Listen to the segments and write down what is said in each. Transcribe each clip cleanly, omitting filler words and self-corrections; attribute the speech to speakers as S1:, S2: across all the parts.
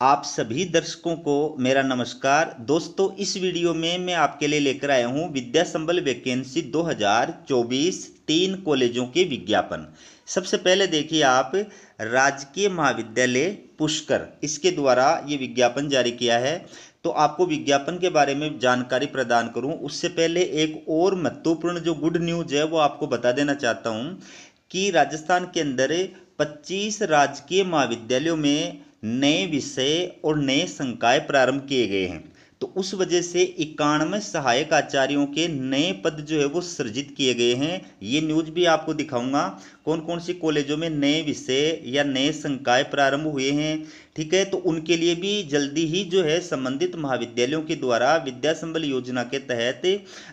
S1: आप सभी दर्शकों को मेरा नमस्कार। दोस्तों, इस वीडियो में मैं आपके लिए लेकर आया हूं विद्या संबल वैकेंसी 2024 3 कॉलेजों के विज्ञापन। सबसे पहले देखिए आप, राजकीय महाविद्यालय पुष्कर इसके द्वारा ये विज्ञापन जारी किया है। तो आपको विज्ञापन के बारे में जानकारी प्रदान करूं उससे पहले एक और महत्वपूर्ण जो गुड न्यूज है वो आपको बता देना चाहता हूं कि राजस्थान के अंदर 25 राजकीय महाविद्यालयों में नए विषय और नए संकाय प्रारंभ किए गए हैं। तो उस वजह से 91 सहायक आचार्यों के नए पद जो है वो सृजित किए गए हैं। ये न्यूज भी आपको दिखाऊंगा कौन कौन सी कॉलेजों में नए विषय या नए संकाय प्रारंभ हुए हैं। ठीक है, तो उनके लिए भी जल्दी ही जो है संबंधित महाविद्यालयों के द्वारा विद्या संबल योजना के तहत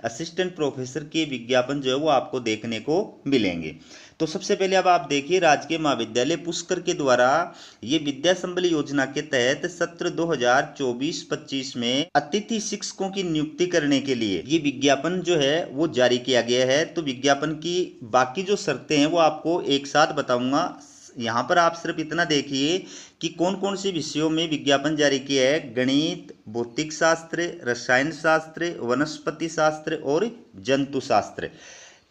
S1: असिस्टेंट प्रोफेसर के विज्ञापन जो है वो आपको देखने को मिलेंगे। तो सबसे पहले अब आप देखिए, राजकीय महाविद्यालय पुष्कर के द्वारा ये विद्या संबल योजना के तहत सत्र 2024-25 में अतिथि शिक्षकों की नियुक्ति करने के लिए ये विज्ञापन जो है वो जारी किया गया है। तो विज्ञापन की बाकी जो शर्तें हैं वो आपको एक साथ बताऊंगा। यहाँ पर आप सिर्फ इतना देखिए कि कौन कौन से विषयों में विज्ञापन जारी किया है। गणित, भौतिक शास्त्र, रसायन शास्त्र, वनस्पति शास्त्र और जंतु शास्त्र।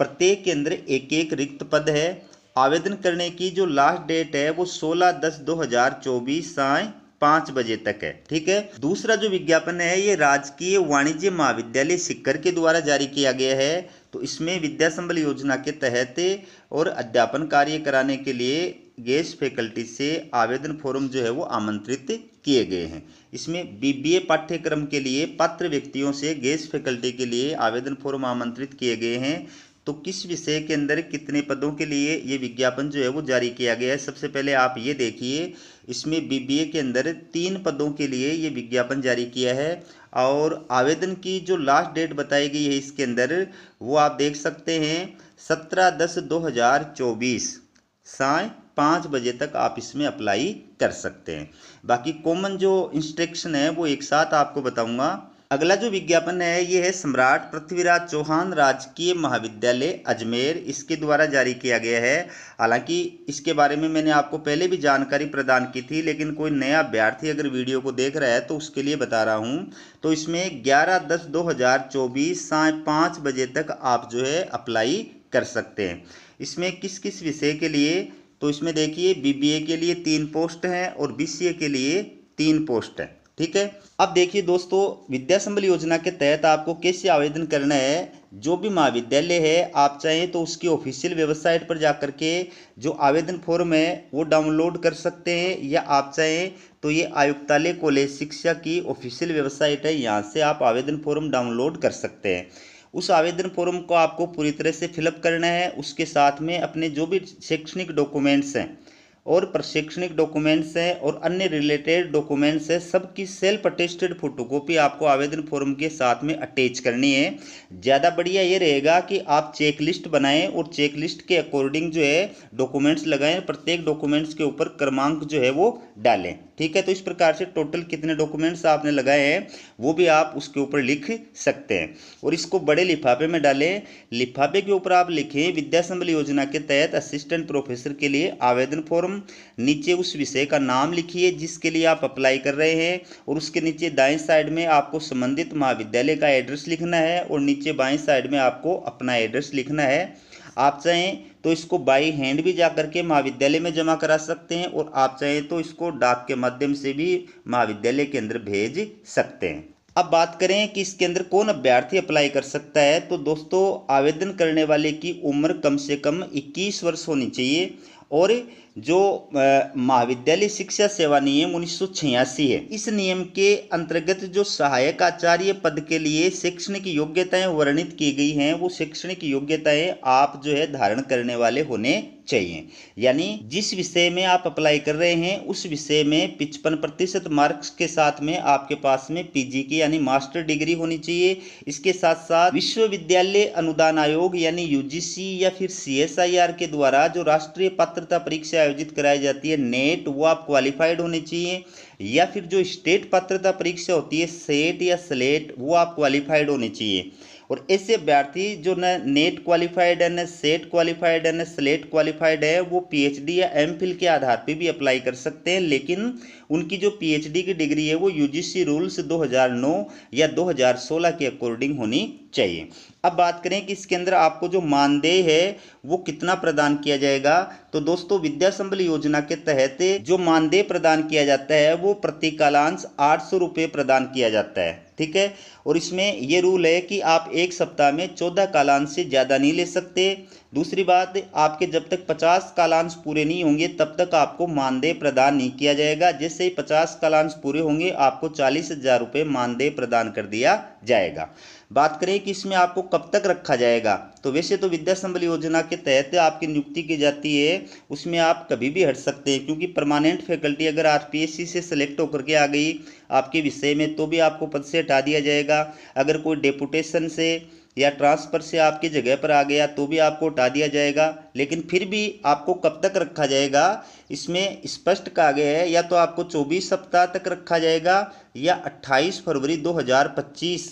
S1: प्रत्येक के अंदर एक एक रिक्त पद है। आवेदन करने की जो लास्ट डेट है वो 16/10/2024 साय 5 बजे तक है। ठीक है, दूसरा जो विज्ञापन है ये राजकीय वाणिज्य महाविद्यालय सीकर के द्वारा जारी किया गया है। तो इसमें विद्या संबल योजना के तहत और अध्यापन कार्य कराने के लिए गेस्ट फैकल्टी से आवेदन फॉर्म जो है वो आमंत्रित किए गए हैं। इसमें बीबीए पाठ्यक्रम के लिए पात्र व्यक्तियों से गेस्ट फैकल्टी के लिए आवेदन फॉर्म आमंत्रित किए गए हैं। तो किस विषय के अंदर कितने पदों के लिए ये विज्ञापन जो है वो जारी किया गया है, सबसे पहले आप ये देखिए। इसमें बीबीए के अंदर 3 पदों के लिए ये विज्ञापन जारी किया है और आवेदन की जो लास्ट डेट बताई गई है इसके अंदर वो आप देख सकते हैं 17/10/2024 साय 5 बजे तक आप इसमें अप्लाई कर सकते हैं। बाकी कॉमन जो इंस्ट्रक्शन है वो एक साथ आपको बताऊंगा। अगला जो विज्ञापन है ये है सम्राट पृथ्वीराज चौहान राजकीय महाविद्यालय अजमेर, इसके द्वारा जारी किया गया है। हालांकि इसके बारे में मैंने आपको पहले भी जानकारी प्रदान की थी, लेकिन कोई नया अभ्यर्थी अगर वीडियो को देख रहा है तो उसके लिए बता रहा हूं। तो इसमें 11/10/2024 साय 5 बजे तक आप जो है अप्लाई कर सकते हैं। इसमें किस किस विषय के लिए, तो इसमें देखिए बीबीए के लिए 3 पोस्ट हैं और बीसीए के लिए 3 पोस्ट हैं। ठीक है, अब देखिए दोस्तों, विद्या संबल योजना के तहत आपको कैसे आवेदन करना है। जो भी महाविद्यालय है आप चाहें तो उसकी ऑफिशियल वेबसाइट पर जाकर के जो आवेदन फॉर्म है वो डाउनलोड कर सकते हैं, या आप चाहें तो ये आयुक्तालय कॉलेज शिक्षा की ऑफिशियल वेबसाइट है, यहाँ से आप आवेदन फॉर्म डाउनलोड कर सकते हैं। उस आवेदन फॉर्म को आपको पूरी तरह से फिलअप करना है। उसके साथ में अपने जो भी शैक्षणिक डॉक्यूमेंट्स हैं और प्रशैक्षणिक डॉक्यूमेंट्स हैं और अन्य रिलेटेड डॉक्यूमेंट्स हैं, सबकी सेल्फ अटेस्टेड फोटोकॉपी आपको आवेदन फॉर्म के साथ में अटैच करनी है। ज़्यादा बढ़िया ये रहेगा कि आप चेक लिस्ट बनाएं और चेक लिस्ट के अकॉर्डिंग जो है डॉक्यूमेंट्स लगाएं, प्रत्येक डॉक्यूमेंट्स के ऊपर क्रमांक जो है वो डालें। ठीक है, तो इस प्रकार से टोटल कितने डॉक्यूमेंट्स आपने लगाए हैं वो भी आप उसके ऊपर लिख सकते हैं और इसको बड़े लिफाफे में डालें। लिफाफे के ऊपर आप लिखें विद्या संबल योजना के तहत असिस्टेंट प्रोफेसर के लिए आवेदन फॉर्म। नीचे उस विषय का नाम लिखिए जिसके लिए आप अप्लाई कर रहे हैं और उसके नीचे दाएं साइड में आपको संबंधित महाविद्यालय का एड्रेस लिखना है और नीचे बाएं साइड में आपको अपना एड्रेस लिखना है। आप चाहें तो इसको बाई हैंड भी जा करके महाविद्यालय में जमा करा सकते हैं और आप चाहें तो इसको डाक के माध्यम से भी महाविद्यालय के अंदर भेज सकते हैं। अब बात करें कि इसके अंदर कौन अभ्यर्थी अप्लाई कर सकता है, तो दोस्तों आवेदन करने वाले की उम्र कम से कम 21 वर्ष होनी चाहिए और जो महाविद्यालय शिक्षा सेवा नियम 1986 है, इस नियम के अंतर्गत जो सहायक आचार्य पद के लिए शैक्षणिक योग्यताएं वर्णित की गई हैं वो शैक्षणिक योग्यताएं आप जो है धारण करने वाले होने चाहिए। यानी जिस विषय में आप अप्लाई कर रहे हैं उस विषय में 55% मार्क्स के साथ में आपके पास में पीजी की यानी मास्टर डिग्री होनी चाहिए। इसके साथ साथ विश्वविद्यालय अनुदान आयोग यानी यूजीसी या फिर सीएसआईआर के द्वारा जो राष्ट्रीय पात्रता परीक्षा आयोजित कराई जाती है नेट, वो आप क्वालिफाइड होने चाहिए, या फिर जो स्टेट पात्रता परीक्षा होती है सेट या स्लेट, वो आप क्वालिफाइड होने चाहिए। और ऐसे अभ्यर्थी जो न नेट क्वालिफाइड है, न सेट क्वालिफाइड है, न स्लेट क्वालिफाइड है, वो पीएचडी या एमफिल के आधार पे भी अप्लाई कर सकते हैं, लेकिन उनकी जो पीएचडी की डिग्री है वो यूजीसी रूल्स 2009 या 2016 के अकॉर्डिंग होनी चाहिए। अब बात करें कि इसके अंदर आपको जो मानदेय है वो कितना प्रदान किया जाएगा, तो दोस्तों विद्या संबल योजना के तहत जो मानदेय प्रदान किया जाता है वो प्रति कालांश 800 रुपये प्रदान किया जाता है, ठीक है। और इसमें ये रूल है कि आप एक सप्ताह में 14 कालांश से ज़्यादा नहीं ले सकते। दूसरी बात, आपके जब तक 50 कालांश पूरे नहीं होंगे तब तक आपको मानदेय प्रदान नहीं किया जाएगा। जैसे ही 50 कालांश पूरे होंगे आपको 40,000 रुपये मानदेय प्रदान कर दिया जाएगा। बात करें कि इसमें आपको कब तक रखा जाएगा, तो वैसे तो विद्या संबल योजना के तहत आपकी नियुक्ति की जाती है, उसमें आप कभी भी हट सकते हैं, क्योंकि परमानेंट फैकल्टी अगर आरपीएससी से सेलेक्ट होकर के आ गई आपके विषय में तो भी आपको पद से हटा दिया जाएगा। अगर कोई डेपुटेशन से या ट्रांसफ़र से आपकी जगह पर आ गया तो भी आपको हटा दिया जाएगा। लेकिन फिर भी आपको कब तक रखा जाएगा इसमें स्पष्ट कहा गया है, या तो आपको 24 सप्ताह तक रखा जाएगा या 28 फरवरी 2025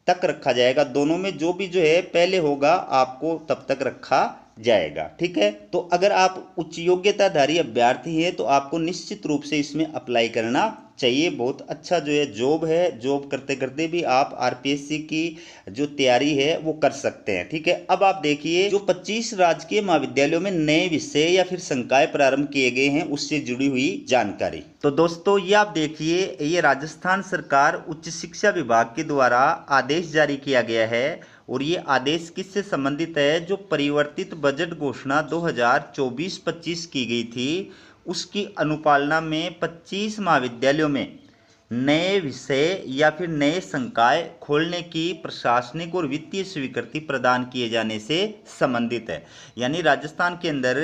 S1: तक रखा जाएगा। दोनों में जो भी जो है पहले होगा आपको तब तक रखा जाएगा, ठीक है। तो अगर आप उच्च योग्यताधारी अभ्यर्थी हैं तो आपको निश्चित रूप से इसमें अप्लाई करना चाहिए। बहुत अच्छा जो है जॉब है, जॉब करते करते भी आप आरपीएससी की जो तैयारी है वो कर सकते हैं, ठीक है। अब आप देखिए जो 25 राजकीय महाविद्यालयों में नए विषय या फिर संकाय प्रारंभ किए गए हैं उससे जुड़ी हुई जानकारी। तो दोस्तों ये आप देखिए, ये राजस्थान सरकार उच्च शिक्षा विभाग के द्वारा आदेश जारी किया गया है, और ये आदेश किससे संबंधित है, जो परिवर्तित बजट घोषणा 2024-25 की गई थी उसकी अनुपालना में 25 महाविद्यालयों में नए विषय या फिर नए संकाय खोलने की प्रशासनिक और वित्तीय स्वीकृति प्रदान किए जाने से संबंधित है। यानी राजस्थान के अंदर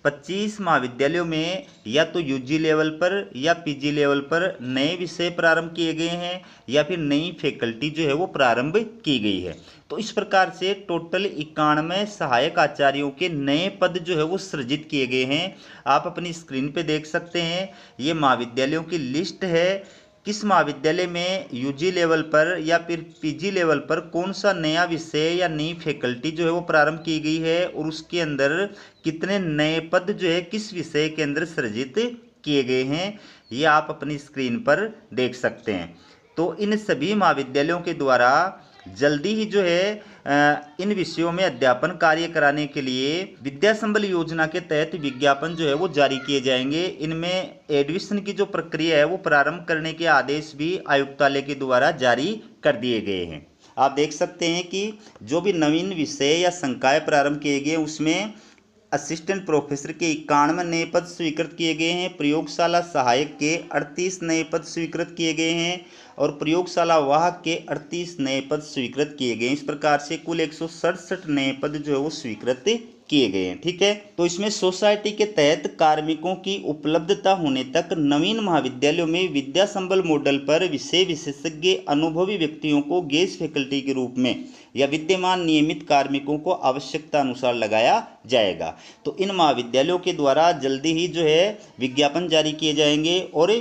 S1: 25 महाविद्यालयों में या तो यूजी लेवल पर या पीजी लेवल पर नए विषय प्रारंभ किए गए हैं या फिर नई फैकल्टी जो है वो प्रारंभ की गई है। तो इस प्रकार से टोटल 91 सहायक आचार्यों के नए पद जो है वो सृजित किए गए हैं। आप अपनी स्क्रीन पे देख सकते हैं, ये महाविद्यालयों की लिस्ट है, किस महाविद्यालय में यूजी लेवल पर या फिर पीजी लेवल पर कौन सा नया विषय या नई फैकल्टी जो है वो प्रारंभ की गई है, और उसके अंदर कितने नए पद जो है किस विषय के अंदर सृजित किए गए हैं, ये आप अपनी स्क्रीन पर देख सकते हैं। तो इन सभी महाविद्यालयों के द्वारा जल्दी ही जो है इन विषयों में अध्यापन कार्य कराने के लिए विद्या संबल योजना के तहत विज्ञापन जो है वो जारी किए जाएंगे। इनमें एडमिशन की जो प्रक्रिया है वो प्रारंभ करने के आदेश भी आयुक्तालय के द्वारा जारी कर दिए गए हैं। आप देख सकते हैं कि जो भी नवीन विषय या संकाय प्रारंभ किए गए उसमें असिस्टेंट प्रोफेसर के 91 नए पद स्वीकृत किए गए हैं, प्रयोगशाला सहायक के 38 नए पद स्वीकृत किए गए हैं और प्रयोगशाला वाहक के 38 नए पद स्वीकृत किए गए हैं। इस प्रकार से कुल 167 नए पद जो है वो स्वीकृत किए गए हैं, ठीक है। तो इसमें सोसाइटी के तहत कार्मिकों की उपलब्धता होने तक नवीन महाविद्यालयों में विद्या संबल मॉडल पर विषय विशेषज्ञ अनुभवी व्यक्तियों को गेस्ट फैकल्टी के रूप में या विद्यमान नियमित कार्मिकों को आवश्यकता अनुसार लगाया जाएगा। तो इन महाविद्यालयों के द्वारा जल्दी ही जो है विज्ञापन जारी किए जाएंगे और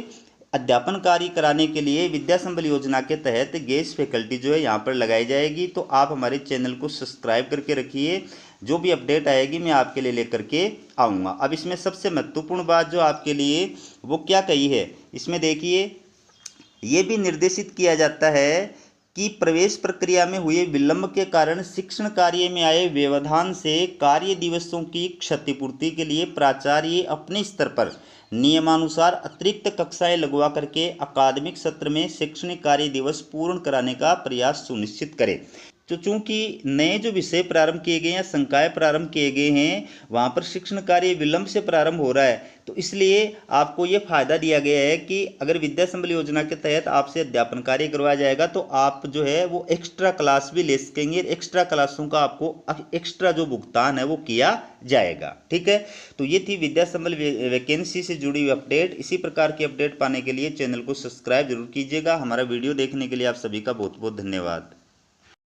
S1: अध्यापन कार्य कराने के लिए विद्या संबल योजना के तहत गेस्ट फैकल्टी जो है यहाँ पर लगाई जाएगी। तो आप हमारे चैनल को सब्सक्राइब करके रखिए, जो भी अपडेट आएगी मैं आपके लिए लेकर के आऊँगा। अब इसमें सबसे महत्वपूर्ण बात जो आपके लिए वो क्या कही है, इसमें देखिए ये भी निर्देशित किया जाता है कि प्रवेश प्रक्रिया में हुए विलंब के कारण शिक्षण कार्य में आए व्यवधान से कार्य दिवसों की क्षतिपूर्ति के लिए प्राचार्य अपने स्तर पर नियमानुसार अतिरिक्त कक्षाएं लगवा करके अकादमिक सत्र में शैक्षणिक कार्य दिवस पूर्ण कराने का प्रयास सुनिश्चित करें। तो चूंकि नए जो विषय प्रारंभ किए गए हैं, संकाय प्रारंभ किए गए हैं, वहाँ पर शिक्षण कार्य विलंब से प्रारंभ हो रहा है, तो इसलिए आपको ये फायदा दिया गया है कि अगर विद्या संबल योजना के तहत आपसे अध्यापन कार्य करवाया जाएगा तो आप जो है वो एक्स्ट्रा क्लास भी ले सकेंगे। एक्स्ट्रा क्लासों का आपको एक्स्ट्रा जो भुगतान है वो किया जाएगा, ठीक है। तो ये थी विद्या संबल वैकेंसी से जुड़ी हुई अपडेट। इसी प्रकार की अपडेट पाने के लिए चैनल को सब्सक्राइब जरूर कीजिएगा। हमारा वीडियो देखने के लिए आप सभी का बहुत बहुत धन्यवाद।